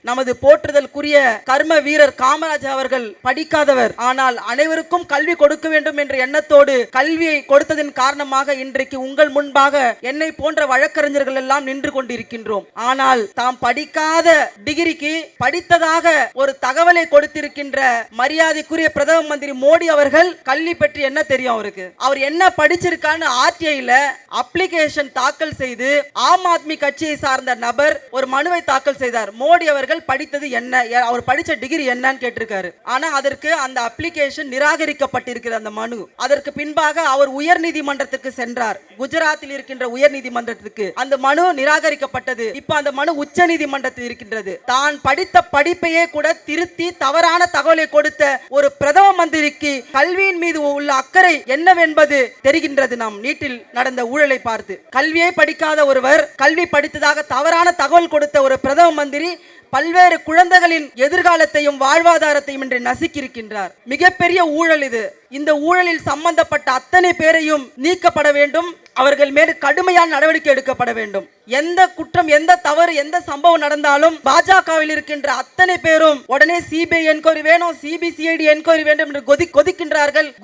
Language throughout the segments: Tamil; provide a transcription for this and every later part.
நமது போற்றுதலுக்குரிய கர்ம வீரர் காமராஜ் அவர்கள் படிக்காதவர், ஆனால் அனைவருக்கும் கல்வி கொடுக்க வேண்டும் என்ற எண்ணத்தோடு கல்வியை கொடுத்ததன் காரணமாக இன்றைக்கு உங்கள் முன்பாக என்னை போன்ற வழக்கறிஞர்கள் எல்லாம் நின்று கொண்டிருக்கின்றோம். ஆனால் தாம் படிக்காத டிகிரிக்கு படித்ததாக ஒரு தகவலை கொடுத்திருக்கின்ற மரியாதைக்குரிய பிரதம மந்திரி மோடி அவர்கள் கல்வி பற்றி என்ன தெரியும் அவருக்கு? அவர் என்ன படிச்சிருக்கான்னு ஆர்டிஐல அப்ளிகேஷன் தாக்கல் செய்து ஆம் ஆத்மி கட்சியை சார்ந்த நபர் ஒரு மனுவை தாக்கல் செய்தார். மோடி அவர்கள் படித்தது என்ன, அவர் படிச்ச டிகிரி என்னன்னு கேட்டிருக்காரு. ஆனா அதற்கு அந்த அப்ளிகேஷன் நிராகரிக்கப்பட்டிருக்கிறது அந்த மனு. அதற்கு பின்பாக அவர் உயர் நீதிமன்றத்துக்கு சென்றார். குஜராத்தில் இருக்கின்ற உயர் நீதிமன்றத்துக்கு அந்த மனு நிராகரிக்கப்பட்டது. இப்ப அந்த மனு உச்ச நீதிமன்றத்தில் இருக்கின்றது. தான் படித்த படிப்பையே கூட திருத்தி தவறான தகவலை கொடுத்த ஒரு பிரதம மந்திரிக்கு கல்வியின் மீது உள்ள அக்கறை என்னவென்பது தெரிகின்றது. நாம் நீட்டில் நடந்த ஊழலை பார்த்து கல்வியை படிக்காத ஒருவர் கல்வி படித்ததாக தவறான தகவல் கொடுத்த ஒரு பிரதம மந்திரி பல்வேறு குழந்தைகளின் எதிர்காலத்தையும் வாழ்வாதாரத்தையும் இன்று நசுக்கியிருக்கின்றார். மிகப்பெரிய ஊழல் இது. இந்த ஊழலில் சம்பந்தப்பட்ட அத்தனை பேரையும் நீக்கப்பட வேண்டும். அவர்கள் மேல் கடுமையான நடவடிக்கை எடுக்கப்பட வேண்டும். எந்த குற்றம், எந்த தவறு, எந்த சம்பவம் நடந்தாலும் பாஜகவில் இருக்கின்ற அத்தனை பேரும் உடனே சிபிஐ என்கொயரி வேணும், சிபிசிஐடி என்கொயரி வேண்டும் என்று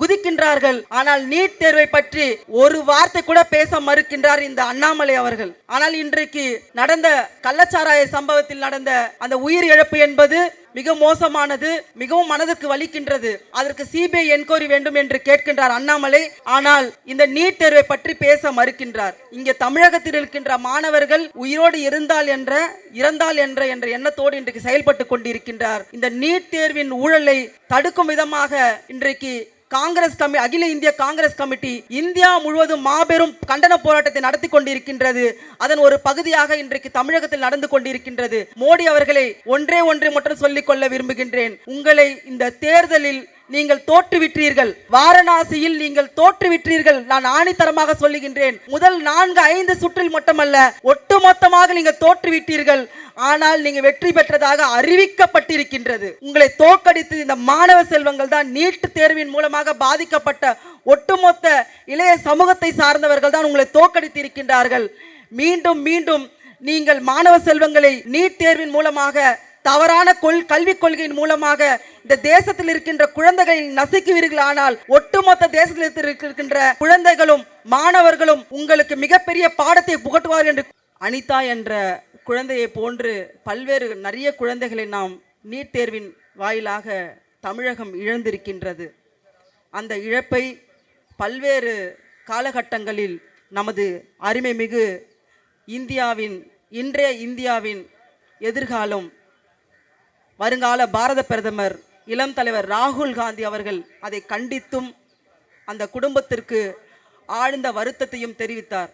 குதிக்கின்றார்கள். ஆனால் நீட் தேர்வை பற்றி ஒரு வார்த்தை கூட பேச மறுக்கின்றார் இந்த அண்ணாமலை அவர்கள். ஆனால் இன்றைக்கு நடந்த கள்ளச்சாராய சம்பவத்தில் நடந்த அந்த உயிர் இழப்பு என்பது மிக மோசமானது, மிகவும் மனதுக்கு வலிக்கின்றது. அதற்கு சிபிஐ என்கொயரி வேண்டும் என்று கேட்கின்றார் அண்ணாமலை. ஆனால் இந்த நீட் தேர்வை பற்றி பேச மறுக்கின்றார். இங்கே தமிழகத்தில் இருக்கின்ற மாணவர்கள் உயிரோடு இறந்தால் என்ற எண்ணத்தோடு இன்றைக்கு செயல்பட்டு கொண்டிருக்கின்றார். இந்த நீட் தேர்வின் ஊழலை தடுக்கும் விதமாக இன்றைக்கு அகில இந்திய காங்கிரஸ் கமிட்டி இந்தியா முழுவதும் மாபெரும் கண்டன போராட்டத்தை நடத்தி கொண்டிருக்கின்றது. அதன் ஒரு பகுதியாக இன்றைக்கு தமிழகத்தில் நடந்து கொண்டிருக்கின்றது. மோடி அவர்களை ஒன்றை மட்டும் சொல்லிக் கொள்ள விரும்புகின்றேன். உங்களை இந்த தேர்தலில் நீங்கள் தோற்றுவிட்டீர்கள். வாரணாசியில் நீங்கள் தோற்றுவிட்டீர்கள். நான் ஆணித்தரமாக சொல்லுகின்றேன். முதல் 4-5 சுற்றில் மட்டுமல்ல, ஒட்டுமொத்தமாக நீங்கள் தோற்றுவிட்டீர்கள். ஆனால் நீங்க வெற்றி பெற்றதாக அறிவிக்கப்பட்டிருக்கின்றது. உங்களை தோற்கடித்து இந்த மாணவ செல்வங்கள் தான் நீட் தேர்வின் மூலமாக பாதிக்கப்பட்ட ஒட்டுமொத்த இளைய சமூகத்தை சார்ந்தவர்கள் தான் உங்களை தோற்கடித்து இருக்கின்றார்கள். மீண்டும் நீங்கள் மாணவ செல்வங்களை நீட் தேர்வின் மூலமாக தவறான கல்விக் கொள்கையின் மூலமாக இந்த தேசத்தில் இருக்கின்ற குழந்தைகளை நசுக்குவீர்கள். ஆனால் ஒட்டுமொத்த தேசத்தில் இருக்கின்ற குழந்தைகளும் மாணவர்களும் உங்களுக்கு மிகப்பெரிய பாடத்தை புகட்டுவார்கள் என்று அனிதா என்ற குழந்தையை போன்று நிறைய குழந்தைகளை நாம் நீட் தேர்வின் வாயிலாக தமிழகம் இழந்திருக்கின்றது. அந்த இழப்பை பல்வேறு காலகட்டங்களில் நமது அருமை மிகு இன்றைய இந்தியாவின் எதிர்காலம் வருங்கால பாரத பிரதமர் இளம் தலைவர் ராகுல் காந்தி அவர்கள் அதை கண்டித்தும் அந்த குடும்பத்திற்கு ஆழ்ந்த வருத்தத்தையும் தெரிவித்தார்.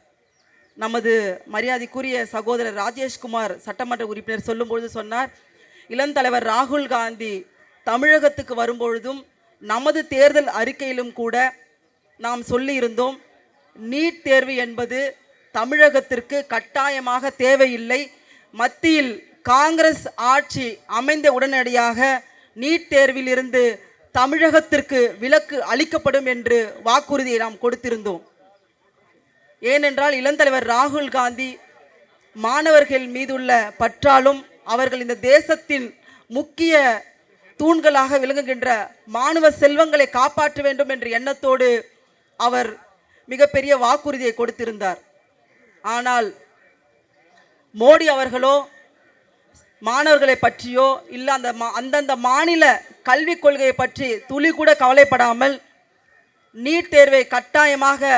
நமது மரியாதைக்குரிய சகோதரர் ராஜேஷ்குமார் சட்டமன்ற உறுப்பினர் சொல்லும்பொழுது சொன்னார், இளம் தலைவர் ராகுல் காந்தி தமிழகத்துக்கு வரும்பொழுதும் நமது தேர்தல் அறிக்கையிலும் கூட நாம் சொல்லியிருந்தோம், நீட் தேர்வு என்பது தமிழகத்திற்கு கட்டாயமாக தேவையில்லை. மத்தியில் காங்கிரஸ் ஆட்சி அமைந்த உடனடியாக நீட் தேர்வில் இருந்து தமிழகத்திற்கு விலக்கு அளிக்கப்படும் என்று வாக்குறுதியை நாம் கொடுத்திருந்தோம். ஏனென்றால் இளந்தலைவர் ராகுல் காந்தி மாணவர்கள் மீதுள்ள பற்றாலும் அவர்கள் இந்த தேசத்தின் முக்கிய தூண்களாக விளங்குகின்ற மாணவ செல்வங்களை காப்பாற்ற வேண்டும் என்ற எண்ணத்தோடு அவர் மிகப்பெரிய வாக்குறுதியை கொடுத்திருந்தார். ஆனால் மோடி அவர்களோ மாணவர்களை பற்றியோ இல்லை அந்தந்த மாநில கல்விக் கொள்கையை பற்றி துளி கூட கவலைப்படாமல் நீட் தேர்வை கட்டாயமாக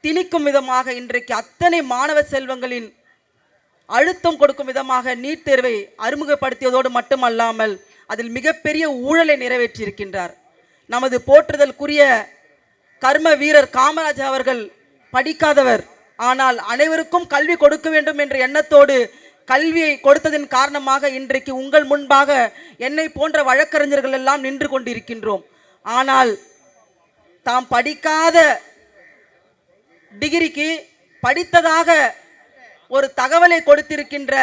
திணிக்கும் விதமாக இன்றைக்கு அத்தனை மாணவ செல்வங்களின் அழுத்தம் கொடுக்கும் விதமாக நீட் தேர்வை அறிமுகப்படுத்தியதோடு மட்டுமல்லாமல் அதில் மிகப்பெரிய ஊழலை நிறைவேற்றியிருக்கின்றார். நமது போற்றுதலுக்குரிய கர்ம வீரர் காமராஜ் அவர்கள் படிக்காதவர், ஆனால் அனைவருக்கும் கல்வி கொடுக்க வேண்டும் என்ற எண்ணத்தோடு கல்வியை கொடுத்ததன் காரணமாக இன்றைக்கு உங்கள் முன்பாக என்னை போன்ற வழக்கறிஞர்கள் எல்லாம் நின்று கொண்டிருக்கின்றோம். ஆனால் தாம் படிக்காத டிகிரிக்கு படித்ததாக ஒரு தகவலை கொடுத்திருக்கின்ற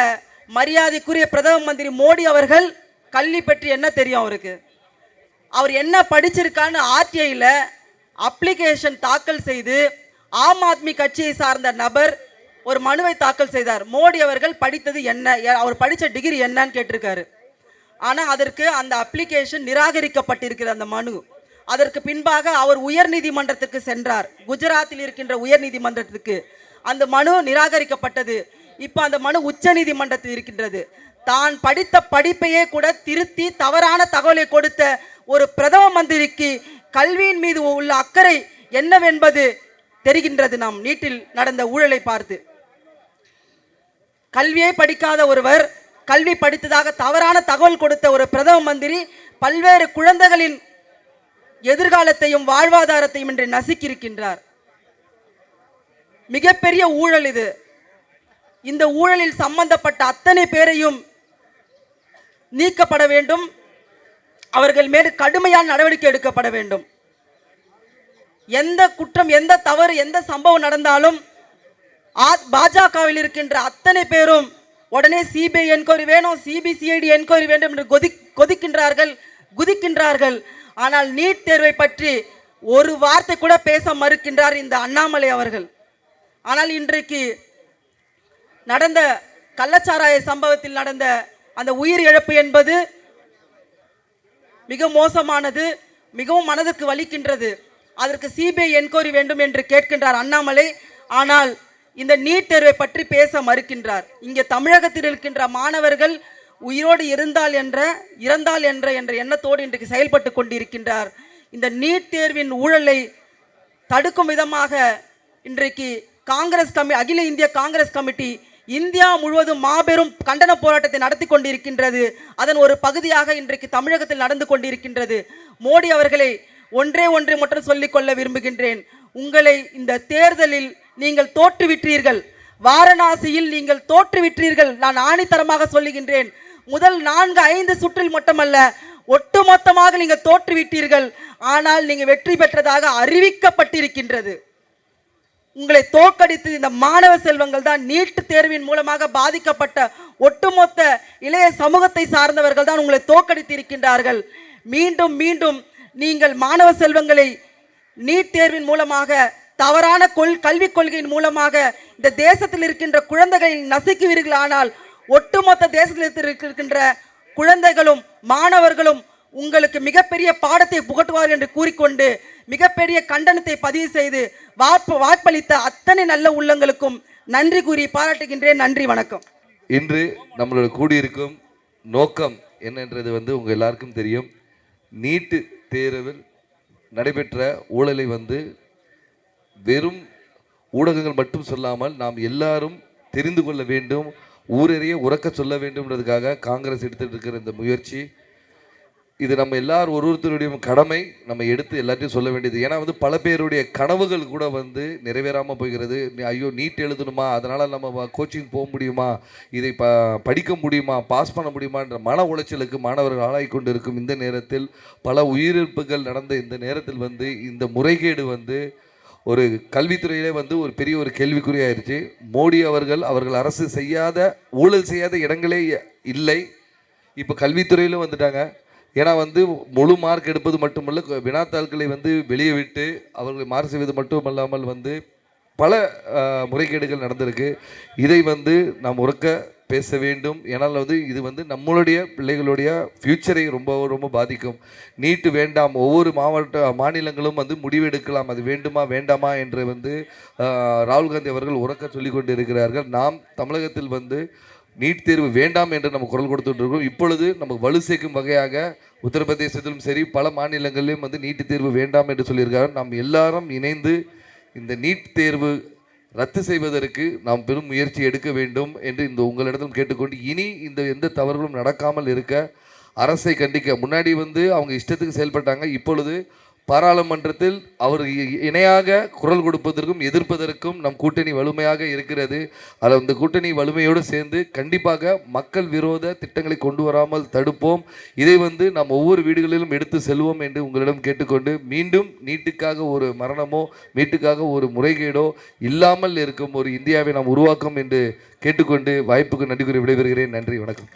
மரியாதைக்குரிய பிரதம மந்திரி மோடி அவர்கள் கல்வி பற்றி என்ன தெரியும் அவருக்கு? அவர் என்ன படிச்சிருக்கான்னு ஆர்டிஐல அப்ளிகேஷன் தாக்கல் செய்து ஆம் ஆத்மி கட்சியை சார்ந்த நபர் ஒரு மனுவை தாக்கல் செய்தார். மோடி அவர்கள் படித்தது என்ன, அவர் படித்த டிகிரி என்னன்னு கேட்டிருக்காரு. ஆனால் அதற்கு அந்த அப்ளிகேஷன் நிராகரிக்கப்பட்டிருக்கிறது அந்த மனு. அதற்கு பின்பாக அவர் உயர்நீதிமன்றத்துக்கு சென்றார், குஜராத்தில் இருக்கின்ற உயர்நீதிமன்றத்துக்கு. அந்த மனு நிராகரிக்கப்பட்டது. இப்போ அந்த மனு உச்ச நீதிமன்றத்தில் இருக்கின்றது. தான் படித்த படிப்பையே கூட திருத்தி தவறான தகவலை கொடுத்த ஒரு பிரதம மந்திரிக்கு கல்வியின் மீது உள்ள அக்கறை என்னவென்பது தெரிகின்றது. நாம் நீட்டில் நடந்த ஊழலை பார்த்து. கல்வியை படிக்காத ஒருவர் கல்வி படித்ததாக தவறான தகவல் கொடுத்த ஒரு பிரதம மந்திரி பல்வேறு குழந்தைகளின் எதிர்காலத்தையும் வாழ்வாதாரத்தையும் இன்று நசுக்கியிருக்கின்றார். மிகப்பெரிய ஊழல் இது. இந்த ஊழலில் சம்பந்தப்பட்ட அத்தனை பேரையும் நீக்கப்பட வேண்டும். அவர்கள் மேல் கடுமையான நடவடிக்கை எடுக்கப்பட வேண்டும். எந்த குற்றம், எந்த தவறு, எந்த சம்பவம் நடந்தாலும் பாஜகவில் இருக்கின்ற அத்தனை பேரும் உடனே சிபிஐ என்கொயரி வேணும், சிபிசிஐடி என்கொயரி வேண்டும் என்று குதிக்கின்றார்கள். ஆனால் நீட் தேர்வை பற்றி ஒரு வார்த்தை கூட பேச மறுக்கின்றார் இந்த அண்ணாமலை அவர்கள். ஆனால் இன்றைக்கு நடந்த கள்ளச்சாராய சம்பவத்தில் நடந்த அந்த உயிர் இழப்பு என்பது மிக மோசமானது, மிகவும் மனதுக்கு வலிக்கின்றது. அதற்கு சிபிஐ என்கொயரி வேண்டும் என்று கேட்கின்றார் அண்ணாமலை. ஆனால் இந்த நீட் தேர்வை பற்றி பேச மறுக்கின்றார். இங்கே தமிழகத்தில் இருக்கின்ற மாணவர்கள் உயிரோடு இறந்தால் என்ற எண்ணத்தோடு இன்றைக்கு செயல்பட்டு கொண்டிருக்கின்றார். இந்த நீட் தேர்வின் ஊழலை தடுக்கும் விதமாக இன்றைக்கு அகில இந்திய காங்கிரஸ் கமிட்டி இந்தியா முழுவதும் மாபெரும் கண்டன போராட்டத்தை நடத்தி கொண்டிருக்கின்றது. அதன் ஒரு பகுதியாக இன்றைக்கு தமிழகத்தில் நடந்து கொண்டிருக்கின்றது. மோடி அவர்களை ஒன்றை மட்டும் சொல்லிக் கொள்ள விரும்புகின்றேன். உங்களை இந்த தேர்தலில் நீங்கள் தோற்றுவிட்டீர்கள். வாரணாசியில் நீங்கள் தோற்றுவிட்டீர்கள். நான் ஆணித்தரமாக சொல்லுகின்றேன். முதல் 4-5 சுற்றில் மட்டுமல்ல, ஒட்டுமொத்தமாக நீங்கள் தோற்றுவிட்டீர்கள். ஆனால் நீங்கள் வெற்றி பெற்றதாக அறிவிக்கப்பட்டிருக்கின்றது. உங்களை தோற்கடித்து இந்த மாணவ செல்வங்கள் தான் நீட் தேர்வின் மூலமாக பாதிக்கப்பட்ட ஒட்டுமொத்த இளைய சமூகத்தை சார்ந்தவர்கள் தான் உங்களை தோற்கடித்து இருக்கின்றார்கள். மீண்டும் மீண்டும் நீங்கள் மாணவ செல்வங்களை நீட் தேர்வின் மூலமாக, தவறான கல்விக் கொள்கையின் மூலமாக இந்த தேசத்தில் இருக்கின்ற குழந்தைகளை நசுக்குவீர்கள். ஆனால் ஒட்டுமொத்த தேசத்தில் இருக்கின்ற குழந்தைகளும் மாணவர்களும் உங்களுக்கு மிகப்பெரிய பாடத்தை புகட்டுவார் என்று கூறிக்கொண்டு மிகப்பெரிய கண்டனத்தை பதிவு செய்து வாய்ப்பளித்த அத்தனை நல்ல உள்ளங்களுக்கும் நன்றி கூறி பாராட்டுகின்றேன். நன்றி, வணக்கம். இன்று நம்மளோட கூடியிருக்கும் நோக்கம் என்னன்றது உங்க எல்லாருக்கும் தெரியும். நீட்டு தேர்வில் நடைபெற்ற ஊழலை வெறும் ஊடகங்கள் மட்டும் சொல்லாமல் நாம் எல்லாரும் தெரிந்து கொள்ள வேண்டும், ஊரறிய உறக்க சொல்ல வேண்டும்ன்றதுக்காக காங்கிரஸ் எடுத்துட்டு இருக்கிற இந்த முயற்சி. இது நம்ம எல்லாரும் ஒருத்தருடைய கடமை. நம்ம எடுத்து எல்லாத்தையும் சொல்ல வேண்டியது. ஏன்னா பல பேருடைய கனவுகள் கூட நிறைவேறாமல் போகிறது. ஐயோ நீட் எழுதணுமா, அதனால் நம்ம கோச்சிங் போக முடியுமா, இதை படிக்க முடியுமா, பாஸ் பண்ண முடியுமான்ற மன உளைச்சலுக்கு மாணவர்கள் ஆளாகி கொண்டு இருக்கும் இந்த நேரத்தில், பல உயிரிழப்புகள் நடந்த இந்த நேரத்தில் இந்த முறைகேடு ஒரு கல்வித்துறையிலே ஒரு பெரிய ஒரு கேள்விக்குறியாயிருச்சு. மோடி அவர்கள் அரசு செய்யாத, ஊழல் செய்யாத இடங்களே இல்லை. இப்போ கல்வித்துறையிலும் வந்துட்டாங்க. ஏன்னா முழு மார்க் எடுப்பது மட்டுமல்ல, வினாத்தாள்களை வெளியே விட்டு அவர்களை மார்க் செய்வது மட்டுமல்லாமல் பல முறைகேடுகள் நடந்திருக்கு. இதை நாம் உறக்க பேச வேண்டும். ஏன்னால் இது நம்மளுடைய பிள்ளைகளுடைய ஃப்யூச்சரை ரொம்ப ரொம்ப பாதிக்கும். நீட்டு வேண்டாம், ஒவ்வொரு மாநிலங்களும் முடிவெடுக்கலாம் அது வேண்டுமா வேண்டாமா என்று ராகுல் காந்தி அவர்கள் உறக்க சொல்லி கொண்டு இருக்கிறார்கள். நாம் தமிழகத்தில் நீட் தேர்வு வேண்டாம் என்று நம்ம குரல் கொடுத்துட்டு இருக்கோம். இப்பொழுது நமக்கு வலு சேர்க்கும் வகையாக உத்தரப்பிரதேசத்திலும் சரி பல மாநிலங்களிலும் நீட் தேர்வு வேண்டாம் என்று சொல்லியிருக்காங்க. நாம் எல்லாரும் இணைந்து இந்த நீட் தேர்வு ரத்து செய்வதற்கு நாம் பெரும் முயற்சி எடுக்க வேண்டும் என்று உங்களிடத்தில் கேட்டுக்கொண்டு, இனி எந்த தவறுகளும் நடக்காமல் இருக்க அரசை கண்டிக்க, முன்னாடி அவங்க இஷ்டத்துக்கு செயல்பட்டாங்க. இப்பொழுது பாராளுமன்றத்தில் அவர் இணையாக குரல் கொடுப்பதற்கும் எதிர்ப்பதற்கும் நம் கூட்டணி வலிமையாக இருக்கிறது. அதில் அந்த கூட்டணி வலிமையோடு சேர்ந்து கண்டிப்பாக மக்கள் விரோத திட்டங்களை கொண்டு வராமல் தடுப்போம். இதை நாம் ஒவ்வொரு வீடுகளிலும் எடுத்து செல்வோம் என்று உங்களிடம் கேட்டுக்கொண்டு, மீண்டும் நீட்டுக்காக ஒரு மரணமோ நீட்டுக்காக ஒரு முறைகேடோ இல்லாமல் இருக்கும் ஒரு இந்தியாவை நாம் உருவாக்கும் என்று கேட்டுக்கொண்டு வாய்ப்புக்கு நன்றி கூறி விடைபெறுகிறேன். நன்றி, வணக்கம்.